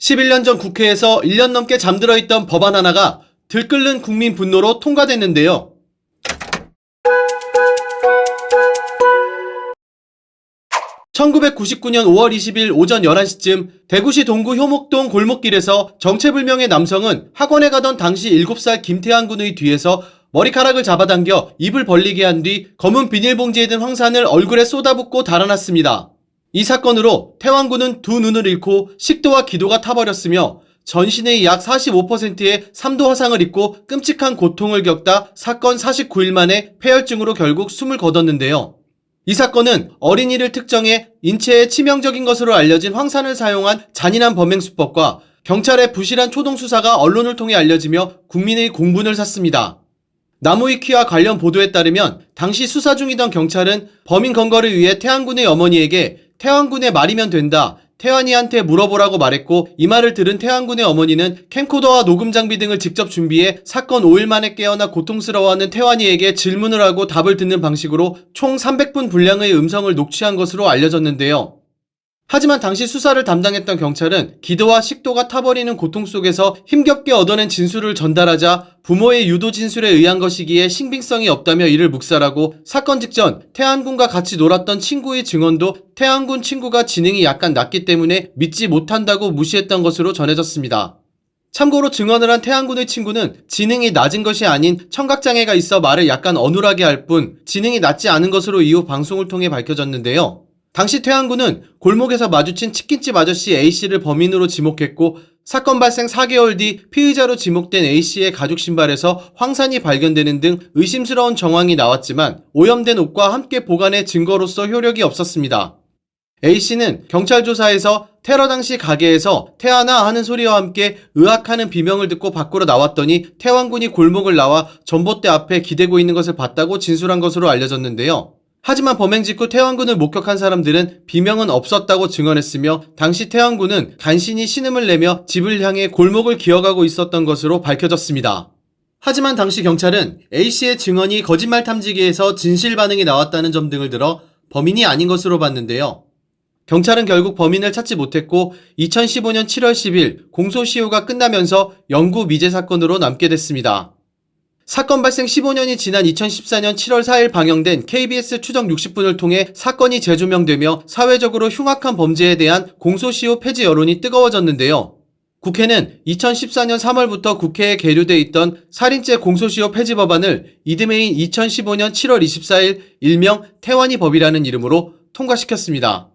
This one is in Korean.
11년 전 국회에서 1년 넘게 잠들어 있던 법안 하나가 들끓는 국민 분노로 통과됐는데요. (1999년 5월 20일) 오전 11시쯤 대구시 동구 효목동 골목길에서 정체불명의 남성은 학원에 가던 당시 7살 김태환 군의 뒤에서 머리카락을 잡아당겨 입을 벌리게 한 뒤 검은 비닐봉지에 든 황산을 얼굴에 쏟아붓고 달아났습니다. 이 사건으로 태환 군은 두 눈을 잃고 식도와 기도가 타버렸으며 전신의 약 45%의 3도 화상을 입고 끔찍한 고통을 겪다 사건 49일 만에 폐혈증으로 결국 숨을 거뒀는데요. 이 사건은 어린이를 특정해 인체에 치명적인 것으로 알려진 황산을 사용한 잔인한 범행 수법과 경찰의 부실한 초동 수사가 언론을 통해 알려지며 국민의 공분을 샀습니다. 나무위키와 관련 보도에 따르면 당시 수사 중이던 경찰은 범인 검거를 위해 태환 군의 어머니에게 태환 군의 말이면 된다, 태환이한테 물어보라고 말했고, 이 말을 들은 태환 군의 어머니는 캠코더와 녹음 장비 등을 직접 준비해 사건 5일 만에 깨어나 고통스러워하는 태환이에게 질문을 하고 답을 듣는 방식으로 총 300분 분량의 음성을 녹취한 것으로 알려졌는데요. 하지만 당시 수사를 담당했던 경찰은 기도와 식도가 타버리는 고통 속에서 힘겹게 얻어낸 진술을 전달하자 부모의 유도 진술에 의한 것이기에 신빙성이 없다며 이를 묵살하고, 사건 직전 태환 군과 같이 놀았던 친구의 증언도 태환 군 친구가 지능이 약간 낮기 때문에 믿지 못한다고 무시했던 것으로 전해졌습니다. 참고로 증언을 한 태환 군의 친구는 지능이 낮은 것이 아닌 청각장애가 있어 말을 약간 어눌하게 할 뿐 지능이 낮지 않은 것으로 이후 방송을 통해 밝혀졌는데요. 당시 태환 군은 골목에서 마주친 치킨집 아저씨 A씨를 범인으로 지목했고, 사건 발생 4개월 뒤 피의자로 지목된 A씨의 가죽 신발에서 황산이 발견되는 등 의심스러운 정황이 나왔지만 오염된 옷과 함께 보관해 증거로서 효력이 없었습니다. A씨는 경찰 조사에서 테러 당시 가게에서 태환아 하는 소리와 함께 의학하는 비명을 듣고 밖으로 나왔더니 태환 군이 골목을 나와 전봇대 앞에 기대고 있는 것을 봤다고 진술한 것으로 알려졌는데요. 하지만 범행 직후 태환 군을 목격한 사람들은 비명은 없었다고 증언했으며, 당시 태환 군은 간신히 신음을 내며 집을 향해 골목을 기어가고 있었던 것으로 밝혀졌습니다. 하지만 당시 경찰은 A씨의 증언이 거짓말 탐지기에서 진실 반응이 나왔다는 점 등을 들어 범인이 아닌 것으로 봤는데요. 경찰은 결국 범인을 찾지 못했고 2015년 7월 10일 공소시효가 끝나면서 영구 미제 사건으로 남게 됐습니다. 사건 발생 15년이 지난 2014년 7월 4일 방영된 KBS 추적 60분을 통해 사건이 재조명되며 사회적으로 흉악한 범죄에 대한 공소시효 폐지 여론이 뜨거워졌는데요. 국회는 2014년 3월부터 국회에 계류돼 있던 살인죄 공소시효 폐지 법안을 이듬해인 2015년 7월 24일 일명 태환이 법이라는 이름으로 통과시켰습니다.